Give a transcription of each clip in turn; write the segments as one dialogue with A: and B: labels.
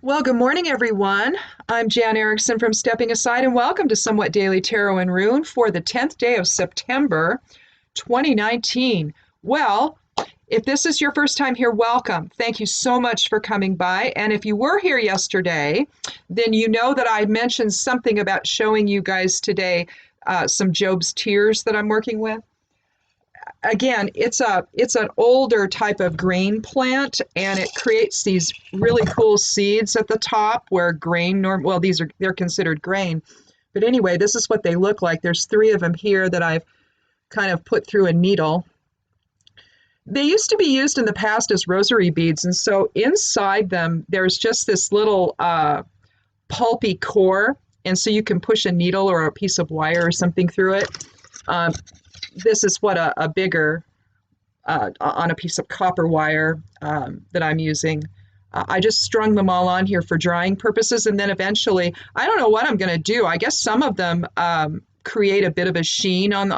A: Well, good morning, everyone. I'm Jan Erickson from Stepping Aside, and welcome to Somewhat Daily Tarot and Rune for the 10th day of September 2019. Well, if this is your first time here, welcome. Thank you so much for coming by. And if you were here yesterday, then you know that I mentioned something about showing you guys today some Job's Tears that I'm working with. Again, it's an older type of grain plant, and it creates these really cool seeds at the top where well, they're considered grain. But anyway, this is what they look like. There's three of them here that I've kind of put through a needle. They used to be used in the past as rosary beads, and so inside them there's just this little pulpy core, and so you can push a needle or a piece of wire or something through it. This is what a bigger on a piece of copper wire that I'm using. I just strung them all on here for drying purposes, and then eventually, I don't know what I'm going to do. I guess some of them create a bit of a sheen on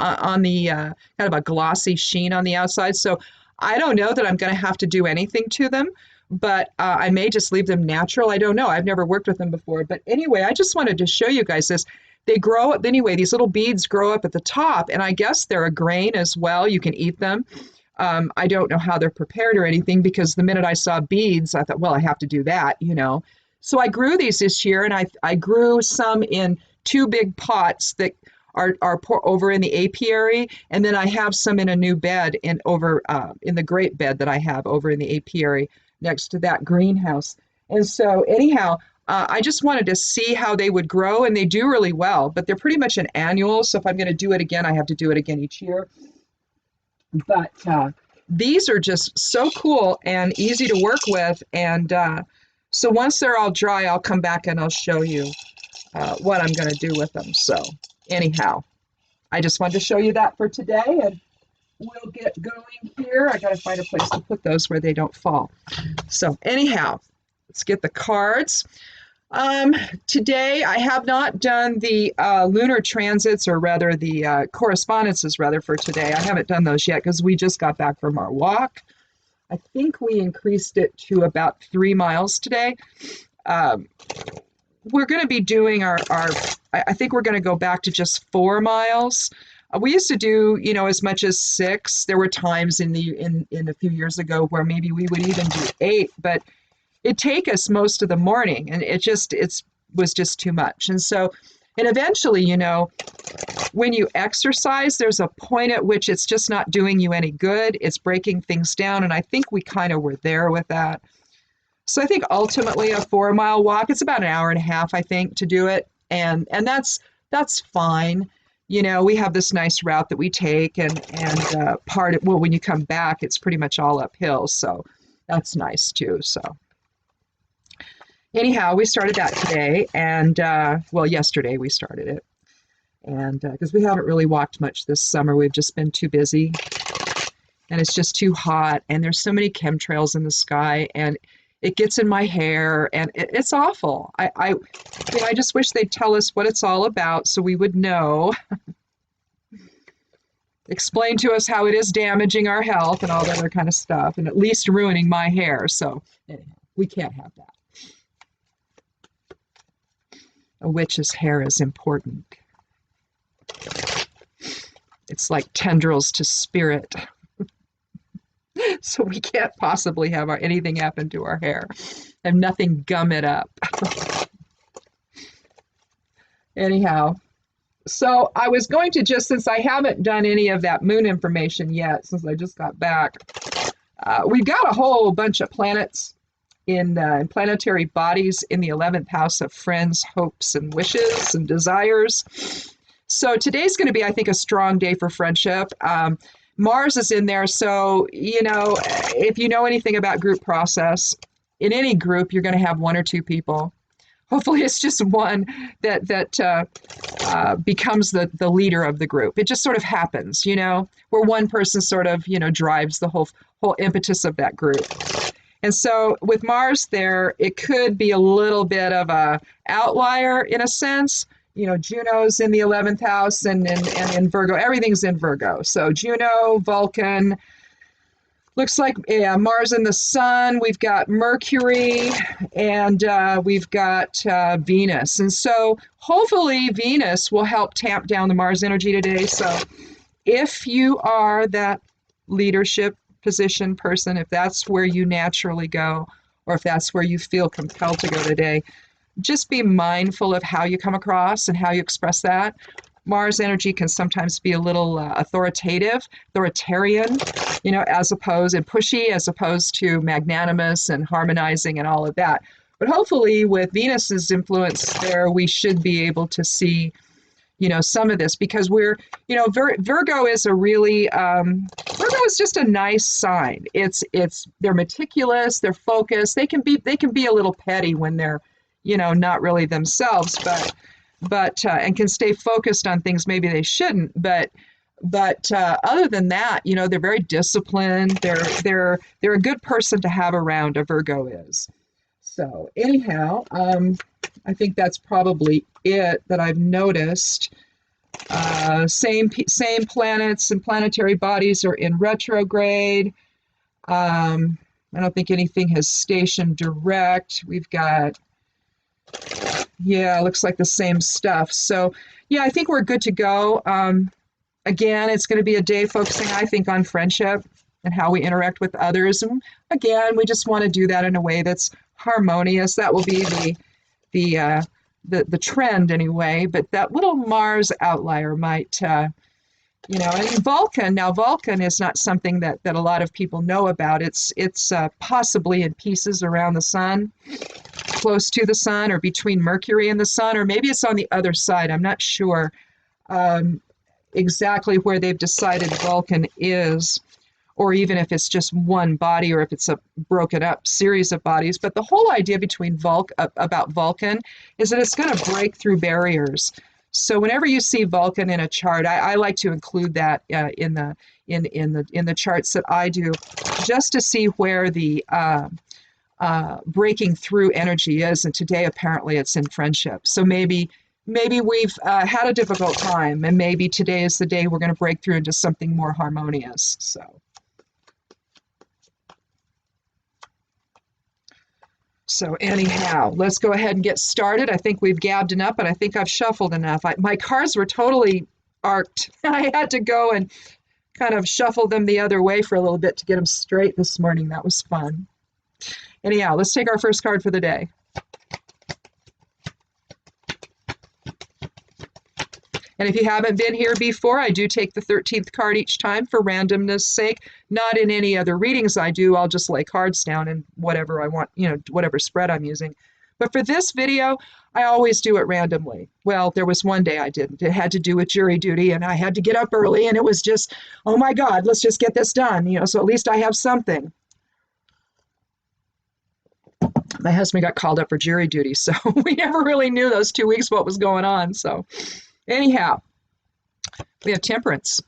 A: the kind of a glossy sheen on the outside. So I don't know that I'm going to have to do anything to them, but I may just leave them natural. I don't know. I've never worked with them before. But anyway, I just wanted to show you guys this. They grow up anyway. These little beads grow up at the top, and I guess they're a grain as well. You can eat them. I don't know how they're prepared or anything, because the minute I saw beads, I thought, well, I have to do that, you know. So I grew these this year, and I grew some in two big pots that are over in the apiary, and then I have some in a new bed in the great bed that I have over in the apiary next to that greenhouse. And so anyhow, I just wanted to see how they would grow, and they do really well, but they're pretty much an annual. So if I'm going to do it again, I have to do it again each year. But these are just so cool and easy to work with. And so once they're all dry, I'll come back and I'll show you what I'm going to do with them. So anyhow, I just wanted to show you that for today, and we'll get going here. I got to find a place to put those where they don't fall. So anyhow, let's get the cards. Today, I have not done the lunar transits, or rather the correspondences, rather, for today. I haven't done those yet because we just got back from our walk. I think we increased it to about 3 miles today. We're going to be doing I think we're going to go back to just 4 miles. We used to do, as much as 6. There were times in a few years ago where maybe we would even do 8, but it'd take us most of the morning, and it was just too much. And eventually, when you exercise, there's a point at which it's just not doing you any good. It's breaking things down, and I think we kind of were there with that. So I think ultimately a 4-mile walk, it's about an hour and a half, I think, to do it, and that's fine. We have this nice route that we take, and when you come back, it's pretty much all uphill, so that's nice too. So anyhow, we started that today, and yesterday we started it, and because we haven't really walked much this summer, we've just been too busy, and it's just too hot, and there's so many chemtrails in the sky, and it gets in my hair, and it's awful. I just wish they'd tell us what it's all about so we would know. Explain to us how it is damaging our health and all that other kind of stuff, and at least ruining my hair. So anyhow, we can't have that. A witch's hair is important. It's like tendrils to spirit. So we can't possibly have anything happen to our hair. Have nothing gum it up. Anyhow, so I was going to since I haven't done any of that moon information yet, since I just got back, we've got a whole bunch of planets in planetary bodies in the 11th house of friends, hopes, and wishes and desires. So today's going to be, I think, a strong day for friendship. Mars is in there, so, if you know anything about group process, in any group, you're going to have 1 or 2 people. Hopefully it's just one that becomes the leader of the group. It just sort of happens, where one person sort of, drives the whole impetus of that group. And so with Mars there, it could be a little bit of a outlier in a sense. Juno's in the 11th house and in Virgo. Everything's in Virgo. So Juno, Vulcan, looks like Mars and the Sun. We've got Mercury, and we've got Venus. And so hopefully Venus will help tamp down the Mars energy today. So if you are that leadership position person, if that's where you naturally go, or if that's where you feel compelled to go today, just be mindful of how you come across and how you express that. Mars energy can sometimes be a little authoritarian, as opposed and pushy, as opposed to magnanimous and harmonizing and all of that. But hopefully, with Venus's influence there, we should be able to see, some of this, because we're, Virgo is a really, Virgo is just a nice sign. They're meticulous, they're focused. They can be a little petty when they're, not really themselves, but and can stay focused on things maybe they shouldn't. But other than that, they're very disciplined. They're a good person to have around. A Virgo is. So anyhow, I think that's probably it that I've noticed. Same planets and planetary bodies are in retrograde. I don't think anything has stationed direct. We've got, looks like the same stuff. So I think we're good to go. Again, it's going to be a day focusing, I think, on friendship and how we interact with others. And again, we just want to do that in a way that's harmonious. That will be the trend anyway. But that little Mars outlier might, and Vulcan. Now, Vulcan is not something that a lot of people know about. It's possibly in pieces around the sun, close to the sun, or between Mercury and the sun, or maybe it's on the other side. I'm not sure exactly where they've decided Vulcan is, or even if it's just one body, or if it's a broken up series of bodies. But the whole idea about Vulcan is that it's going to break through barriers. So whenever you see Vulcan in a chart, I like to include that in the charts that I do, just to see where the breaking through energy is. And today apparently it's in friendship. So maybe we've had a difficult time, and maybe today is the day we're going to break through into something more harmonious. So anyhow, let's go ahead and get started. I think we've gabbed enough, but I think I've shuffled enough. My cards were totally arced. I had to go and kind of shuffle them the other way for a little bit to get them straight this morning. That was fun. Anyhow, let's take our first card for the day. And if you haven't been here before, I do take the 13th card each time for randomness sake. Not in any other readings I do. I'll just lay cards down and whatever I want, whatever spread I'm using. But for this video, I always do it randomly. Well, there was one day I didn't. It had to do with jury duty, and I had to get up early, and it was just, oh my God, let's just get this done, so at least I have something. My husband got called up for jury duty, so we never really knew those 2 weeks what was going on. So anyhow, we have Temperance.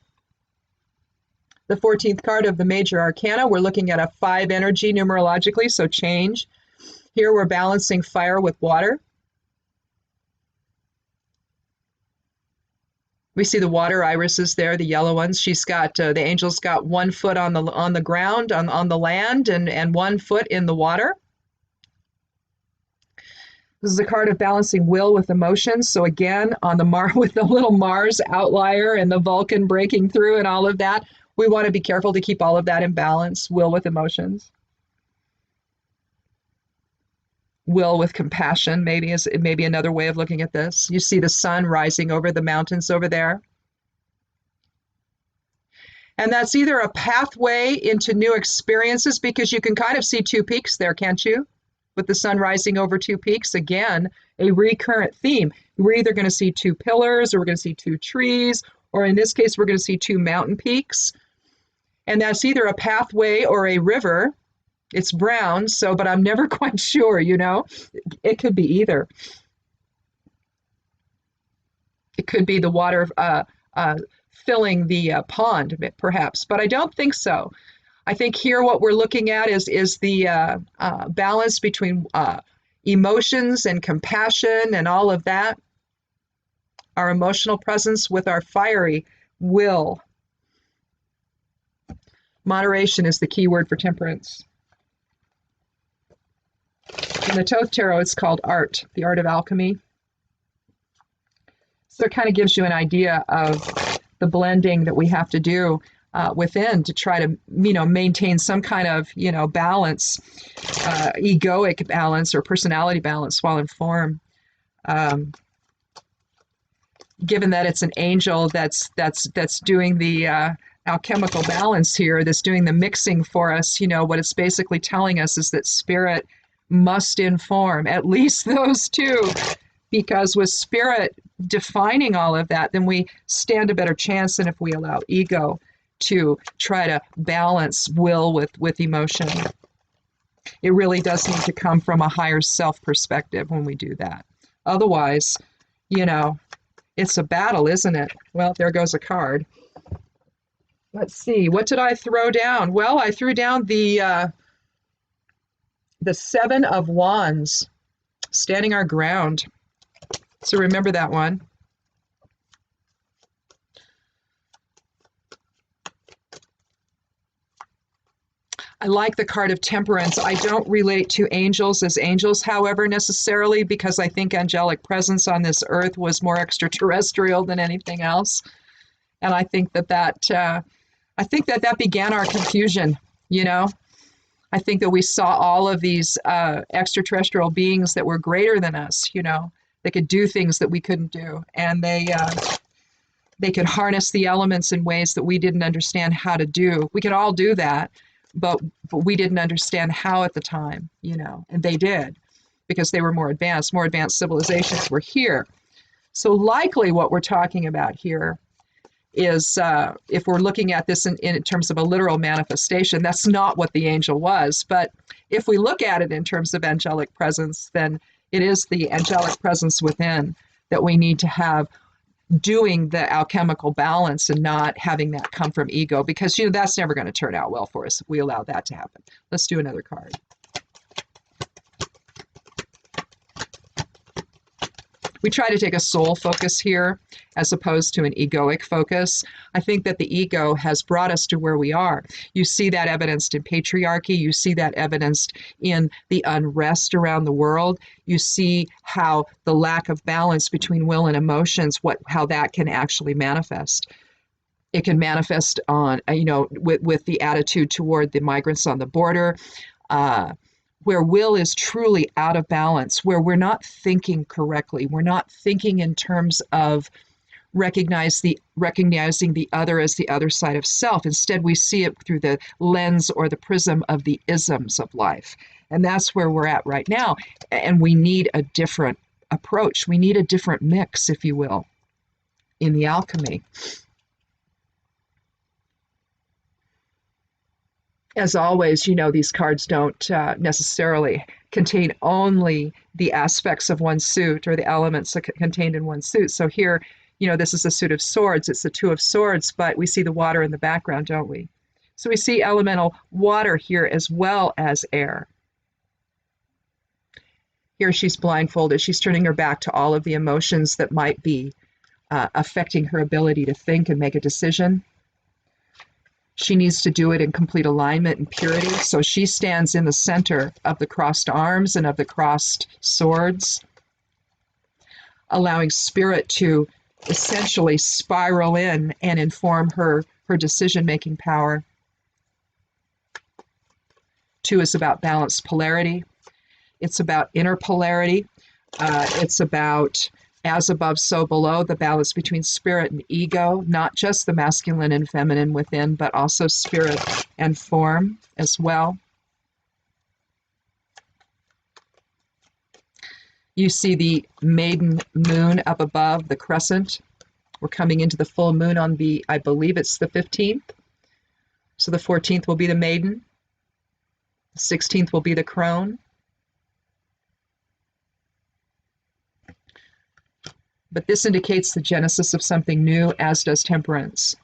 A: The 14th card of the major arcana. We're looking at a 5 energy numerologically, so change. Here we're balancing fire with water. We see the water irises there, the yellow ones. She's got, the angel's got 1 foot on the ground, on the land, and 1 foot in the water. This is a card of balancing will with emotions. So again, on the with the little Mars outlier and the Vulcan breaking through and all of that, we want to be careful to keep all of that in balance. Will with emotions. Will with compassion, maybe another way of looking at this. You see the sun rising over the mountains over there. And that's either a pathway into new experiences, because you can kind of see 2 peaks there, can't you? With the sun rising over 2 peaks, again, a recurrent theme. We're either going to see 2 pillars, or we're going to see 2 trees, or in this case, we're going to see 2 mountain peaks. And that's either a pathway or a river. It's brown, but I'm never quite sure, It could be either. It could be the water filling the pond, perhaps, but I don't think so. I think here what we're looking at is the balance between emotions and compassion and all of that. Our emotional presence with our fiery will. Moderation is the key word for temperance. In the Thoth Tarot, it's called art, the art of alchemy. So it kind of gives you an idea of the blending that we have to do within to try to, maintain some kind of, balance, egoic balance or personality balance while in form. Given that it's an angel that's doing the alchemical balance here, that's doing the mixing for us, what it's basically telling us is that spirit must inform at least those two, because with spirit defining all of that, then we stand a better chance than if we allow ego to try to balance will with emotion. It really does need to come from a higher self perspective when we do that. Otherwise, it's a battle, isn't it? Well, there goes a card. Let's see, what did I throw down? Well, I threw down the Seven of Wands, standing our ground. So remember that one. I like the card of Temperance. I don't relate to angels as angels, however, necessarily, because I think angelic presence on this earth was more extraterrestrial than anything else. And I think that began our confusion, I think that we saw all of these extraterrestrial beings that were greater than us, they could do things that we couldn't do. And they could harness the elements in ways that we didn't understand how to do. We could all do that, but we didn't understand how at the time, and they did, because they were more advanced civilizations were here. So likely what we're talking about here is, if we're looking at this in terms of a literal manifestation, that's not what the angel was. But if we look at it in terms of angelic presence, then it is the angelic presence within that we need to have doing the alchemical balance and not having that come from ego, because that's never going to turn out well for us if we allow that to happen. Let's do another card. We try to take a soul focus here as opposed to an egoic focus. I think that the ego has brought us to where we are. You see that evidenced in patriarchy. You see that evidenced in the unrest around the world. You see how the lack of balance between will and emotions, how that can actually manifest. It can manifest on, with the attitude toward the migrants on the border, where will is truly out of balance, where we're not thinking correctly. We're not thinking in terms of recognizing the other as the other side of self. Instead, we see it through the lens or the prism of the isms of life. And that's where we're at right now. And we need a different approach. We need a different mix, if you will, in the alchemy. As always, these cards don't necessarily contain only the aspects of one suit or the elements contained in one suit. So here, this is a suit of swords. It's the Two of Swords, but we see the water in the background, don't we? So we see elemental water here as well as air. Here she's blindfolded. She's turning her back to all of the emotions that might be affecting her ability to think and make a decision. She needs to do it in complete alignment and purity. So she stands in the center of the crossed arms and of the crossed swords, allowing spirit to essentially spiral in and inform her decision-making power. Two is about balanced polarity. It's about inner polarity. It's about as above, so below, the balance between spirit and ego, not just the masculine and feminine within, but also spirit and form as well. You see the maiden moon up above, the crescent. We're coming into the full moon on I believe it's the 15th. So the 14th will be the maiden. The 16th will be the crone. But this indicates the genesis of something new, as does temperance.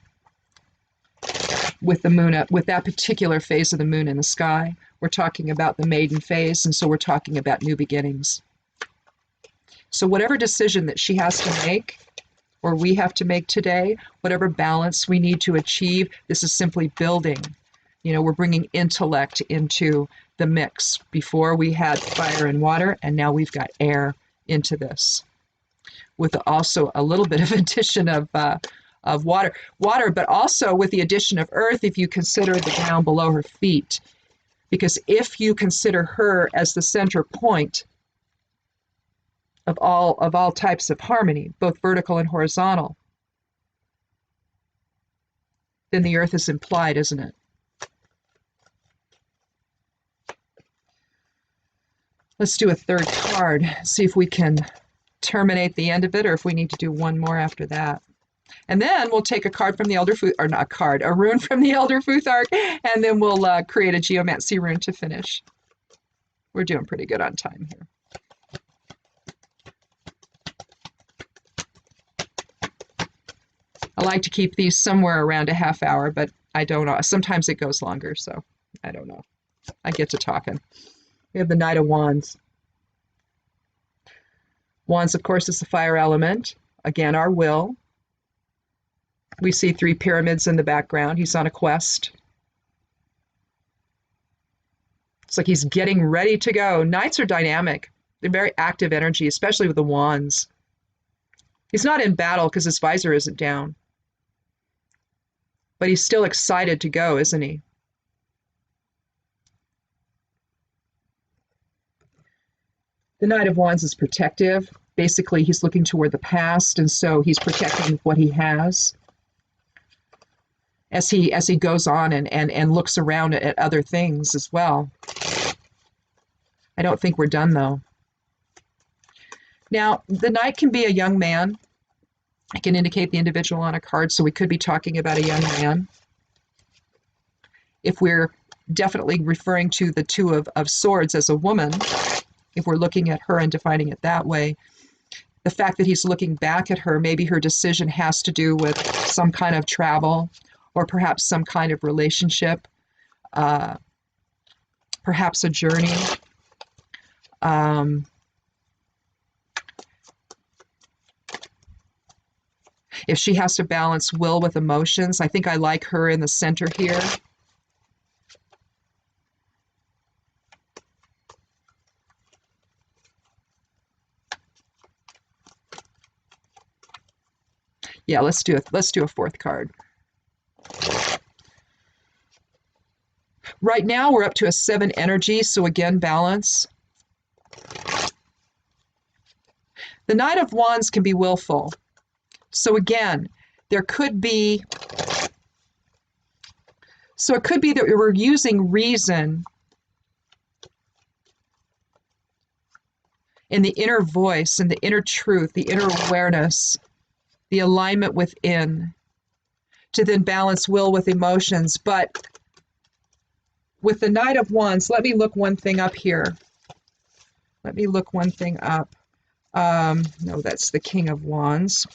A: With the moon up, with that particular phase of the moon in the sky, we're talking about the maiden phase, and so we're talking about new beginnings. So whatever decision that she has to make, or we have to make today, whatever balance we need to achieve, this is simply building You know, we're bringing intellect into the mix. Before we had fire and water, and now we've got air into this, with also a little bit of addition of water, but also with the addition of earth if you consider the ground below her feet. Because if you consider her as the center point of all types of harmony, both vertical and horizontal, then the earth is implied, isn't it? Let's do a third card, see if we can terminate the end of it, or if we need to do one more after that. And then we'll take a card from the Elder Futh, or not a card, a rune from the Elder Futhark, and then we'll create a geomancy rune to finish. We're doing pretty good on time here. I like to keep these somewhere around a half hour, but I don't know. Sometimes it goes longer, so I don't know. I get to talking. We have the Knight of Wands. Wands, of course, is the fire element. Again, our will. We see 3 pyramids in the background. He's on a quest. It's like he's getting ready to go. Knights are dynamic. They're very active energy, especially with the wands. He's not in battle because his visor isn't down. But he's still excited to go, isn't he? The Knight of Wands is protective. Basically, he's looking toward the past, and so he's protecting what he has as he goes on and looks around at other things as well. I don't think we're done, though. Now, the Knight can be a young man. It can indicate the individual on a card, so we could be talking about a young man. If we're definitely referring to the Two of Swords as a woman, if we're looking at her and defining it that way, the fact that he's looking back at her, maybe her decision has to do with some kind of travel or perhaps some kind of relationship, perhaps a journey. If she has to balance will with emotions, I think I like her in the center here. Yeah, let's do a fourth card. Right now we're up to a 7 energy, so again, balance. The Knight of Wands can be willful. So again, there could be, so it could be that we're using reason in the inner voice, in the inner truth, the inner awareness, the alignment within, to then balance will with emotions. But with the Knight of Wands, let me look one thing up here. Let me look one thing up. No, that's the King of Wands.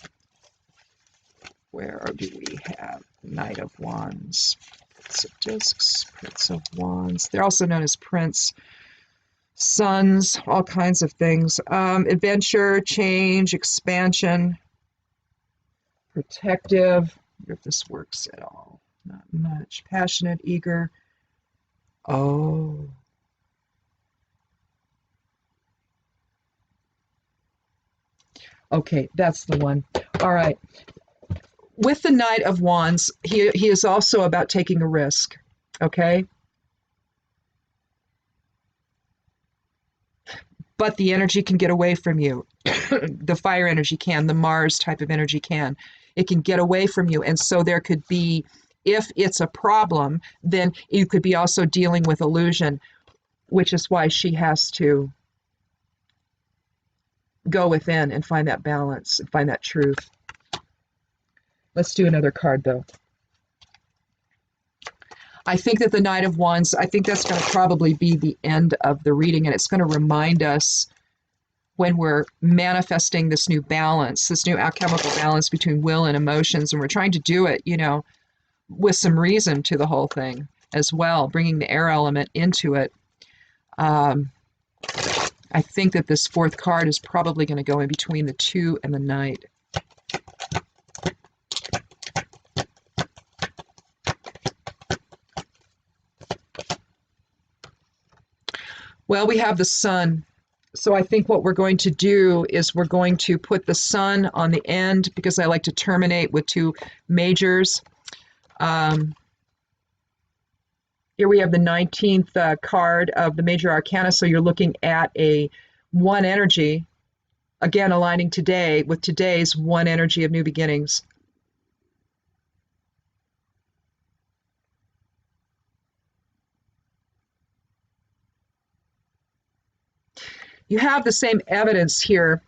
A: Where do we have Knight of Wands? Prince of Discs, Prince of Wands. They're also known as Prince, Sons, all kinds of things. Adventure, change, expansion, protective. I wonder if this works at all. Not much. Passionate, eager. Oh. Okay, that's the one. All right. With the Knight of Wands, he is also about taking a risk, okay? But the energy can get away from you. The fire energy can, the Mars type of energy can. It can get away from you. And so there could be, if it's a problem, then you could be also dealing with illusion, which is why she has to go within and find that balance and find that truth. Let's do another card, though. I think that the Knight of Wands, I think that's going to probably be the end of the reading, and it's going to remind us when we're manifesting this new balance, this new alchemical balance between will and emotions, and we're trying to do it, you know, with some reason to the whole thing as well, bringing the air element into it. I think that this fourth card is probably going to go in between the 2 and the Knight. Well, we have the sun. So I think what we're going to do is we're going to put the sun on the end because I like to terminate with two majors. Um, Here we have the 19th card of the major arcana. So you're looking at a one energy, again, aligning today with today's one energy of new beginnings. You have the same evidence here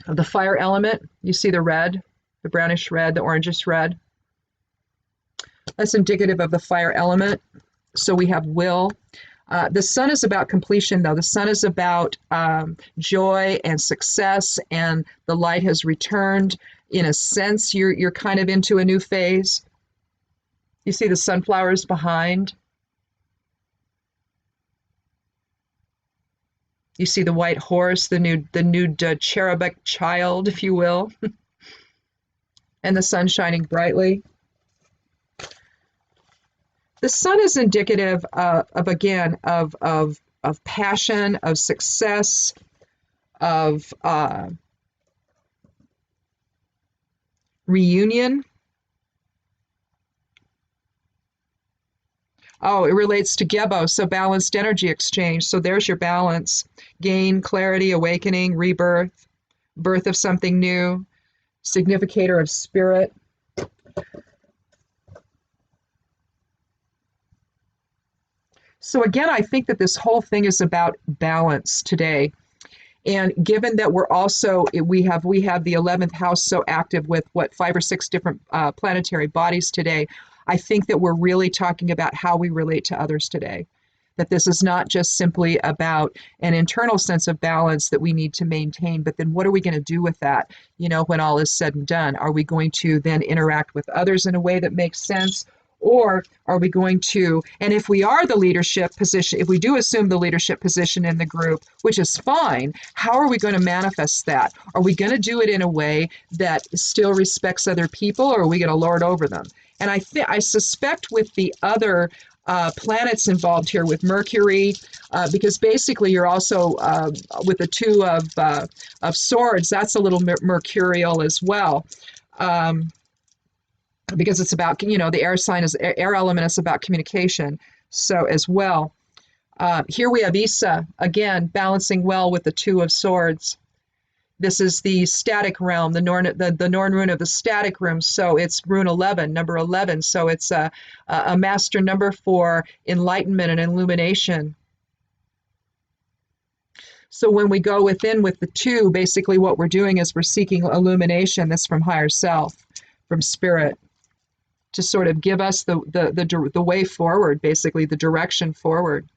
A: of the fire element. You see the red, the brownish red, the orangish red. That's indicative of the fire element. So we have will. The sun is about completion, though. The sun is about joy and success, and the light has returned. In a sense, you're kind of into a new phase. You see the sunflowers behind. You see the white horse, the nude cherubic child, if you will, and the sun shining brightly. The sun is indicative of passion, of success, of reunion. Oh, it relates to Gebo, so balanced energy exchange. So there's your balance, gain, clarity, awakening, rebirth, birth of something new, significator of spirit. So again, I think that this whole thing is about balance today. And given that we have the 11th house so active with 5 or 6 different planetary bodies today, I think that we're really talking about how we relate to others today. That this is not just simply about an internal sense of balance that we need to maintain, but then what are we going to do with that, when all is said and done? Are we going to then interact with others in a way that makes sense? Or are we going to, and if we are the leadership position, if we do assume the leadership position in the group, which is fine, how are we going to manifest that? Are we going to do it in a way that still respects other people, or are we going to lord over them? And I suspect with the other planets involved here, with Mercury, because basically you're also with the 2 of swords, that's a little mercurial as well. Because it's about, the air element is about communication. So as well, here we have Isa, again, balancing well with the 2 of swords. This is the static realm, the Norn rune of the static room. So it's rune 11, number 11. So it's a master number for enlightenment and illumination. So when we go within with the 2, basically what we're doing is we're seeking illumination. That's from higher self, from spirit, to sort of give us the way forward, basically the direction forward.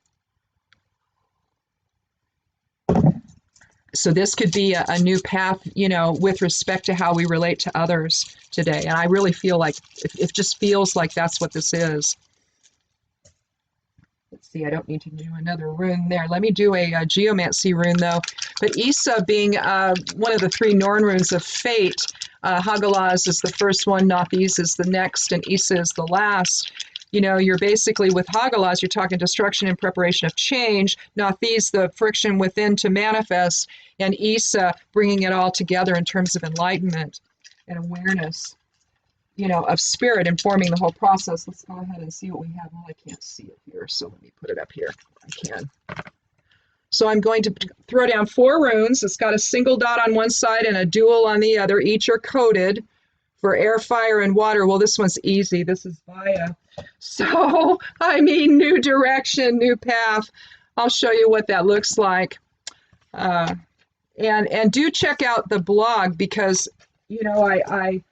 A: So this could be a new path, with respect to how we relate to others today. And I really feel like it just feels like that's what this is. Let's see, I don't need to do another rune there. Let me do a geomancy rune, though. But Isa being one of the 3 Norn runes of fate, Hagalaz is the first one, Nathis is the next, and Isa is the last. You're basically, with Hagalaz, you're talking destruction and preparation of change. Nathis, the friction within to manifest, and Isa bringing it all together in terms of enlightenment and awareness, of spirit informing the whole process. Let's go ahead and see what we have. Well, I can't see it here, so let me put it up here. I can. So I'm going to throw down 4 runes. It's got a single dot on one side and a dual on the other. Each are coded for air, fire, and water. Well, this one's easy. This is Vaya. So, new direction, new path. I'll show you what that looks like. And do check out the blog, because, I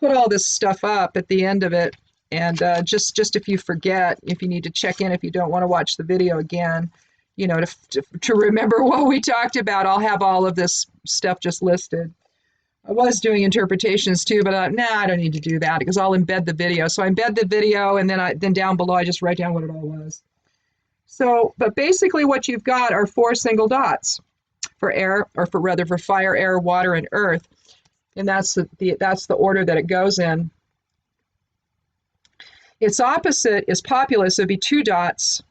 A: put all this stuff up at the end of it. And just if you forget, if you need to check in, if you don't want to watch the video again, to remember what we talked about, I'll have all of this stuff just listed. I was doing interpretations too, but I don't need to do that because I'll embed the video. So I embed the video, and then down below I just write down what it all was. So, but basically what you've got are 4 single dots for air, or for fire, air, water, and earth, and that's the order that it goes in. Its opposite is populous. It'd be 2 dots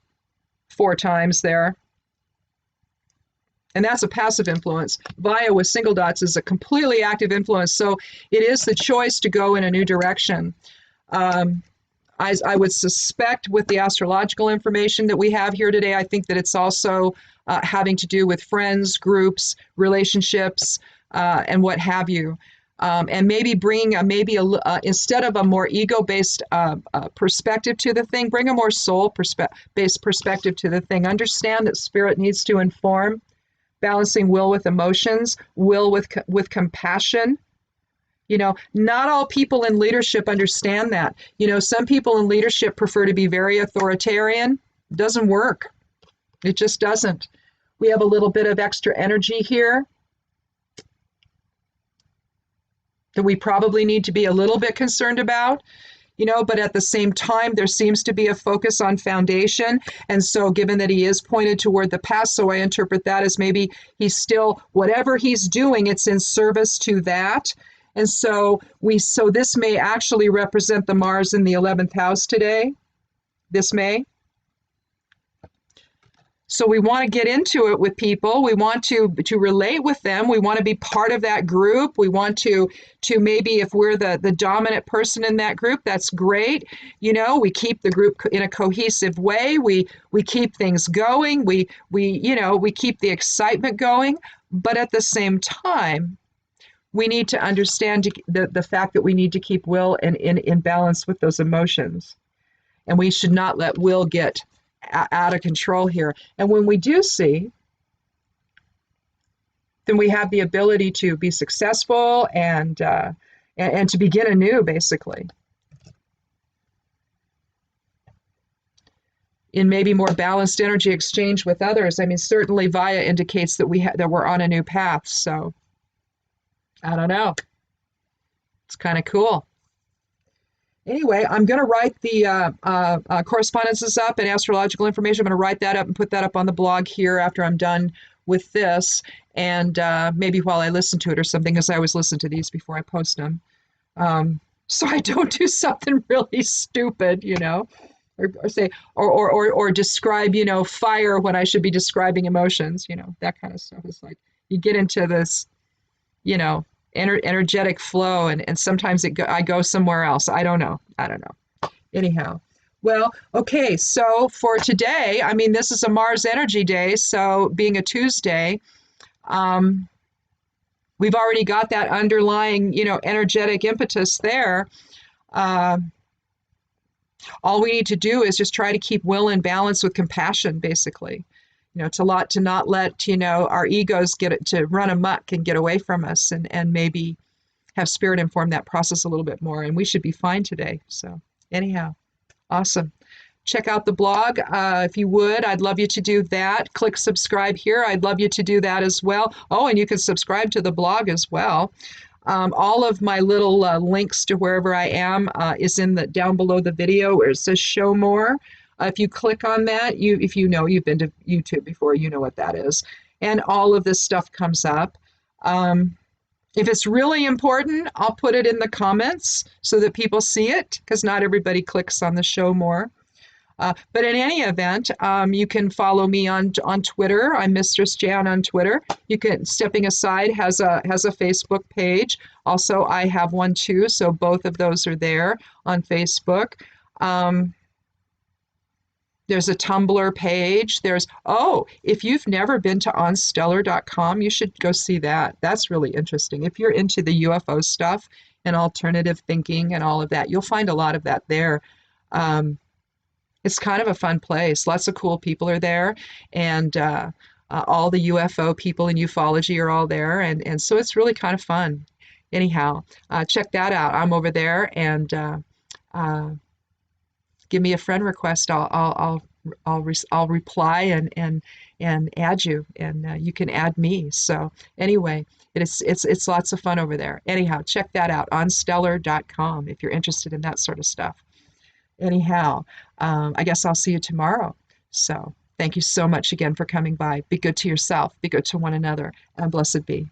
A: 4 times there. And that's a passive influence. Via with single dots is a completely active influence. So it is the choice to go in a new direction. I would suspect with the astrological information that we have here today, I think that it's also having to do with friends, groups, relationships, and what have you. And maybe bringing instead of a more ego-based perspective to the thing, bring a more soul-based perspective to the thing. Understand that spirit needs to inform, balancing will with emotions, will with compassion. Not all people in leadership understand that. Some people in leadership prefer to be very authoritarian. It doesn't work. It just doesn't. We have a little bit of extra energy here that we probably need to be a little bit concerned about, but at the same time, there seems to be a focus on foundation. And so given that he is pointed toward the past, so I interpret that as maybe he's still, whatever he's doing, it's in service to that. And so this may actually represent the Mars in the 11th house today. This may. So we want to get into it with people. We want to relate with them. We want to be part of that group. We want to maybe, if we're the dominant person in that group, that's great. We keep the group in a cohesive way. We keep things going. We keep the excitement going. But at the same time, we need to understand the fact that we need to keep will in balance with those emotions. And we should not let will get out of control here. And when we do see, then we have the ability to be successful and to begin anew, basically. In maybe more balanced energy exchange with others. I mean, certainly Vaya indicates that we're on a new path. So I don't know. It's kind of cool. Anyway, I'm going to write the correspondences up and astrological information. I'm going to write that up and put that up on the blog here after I'm done with this, and maybe while I listen to it or something, because I always listen to these before I post them, so I don't do something really stupid, or say or describe fire when I should be describing emotions, that kind of stuff. Is like you get into this, energetic flow, and sometimes I go somewhere else. I don't know. Anyhow, well, okay, so for today, I mean, this is a Mars energy day, so being a Tuesday, we've already got that underlying, energetic impetus there. All we need to do is just try to keep will in balance with compassion, basically. To not let, our egos to run amok and get away from us, and maybe have spirit inform that process a little bit more. And we should be fine today. So anyhow, awesome. Check out the blog if you would. I'd love you to do that. Click subscribe here. I'd love you to do that as well. Oh, and you can subscribe to the blog as well. All of my little links to wherever I am is down below the video where it says show more. If you click on that, if you've been to YouTube before, you know what that is. And all of this stuff comes up. If it's really important, I'll put it in the comments so that people see it, because not everybody clicks on the show more. But in any event, you can follow me on Twitter. I'm Mistress Jan on Twitter. You can, Stepping Aside has a Facebook page. Also, I have one too, so both of those are there on Facebook. There's a Tumblr page. If you've never been to onstellar.com, you should go see that. That's really interesting. If you're into the UFO stuff and alternative thinking and all of that, you'll find a lot of that there. It's kind of a fun place. Lots of cool people are there, and all the UFO people in ufology are all there, and so it's really kind of fun. Anyhow, check that out. I'm over there, and give me a friend request. I'll reply and add you, and you can add me. So anyway, it's lots of fun over there. Anyhow, check that out, onstellar.com, if you're interested in that sort of stuff. Anyhow, I guess I'll see you tomorrow. So thank you so much again for coming by. Be good to yourself. Be good to one another, and blessed be.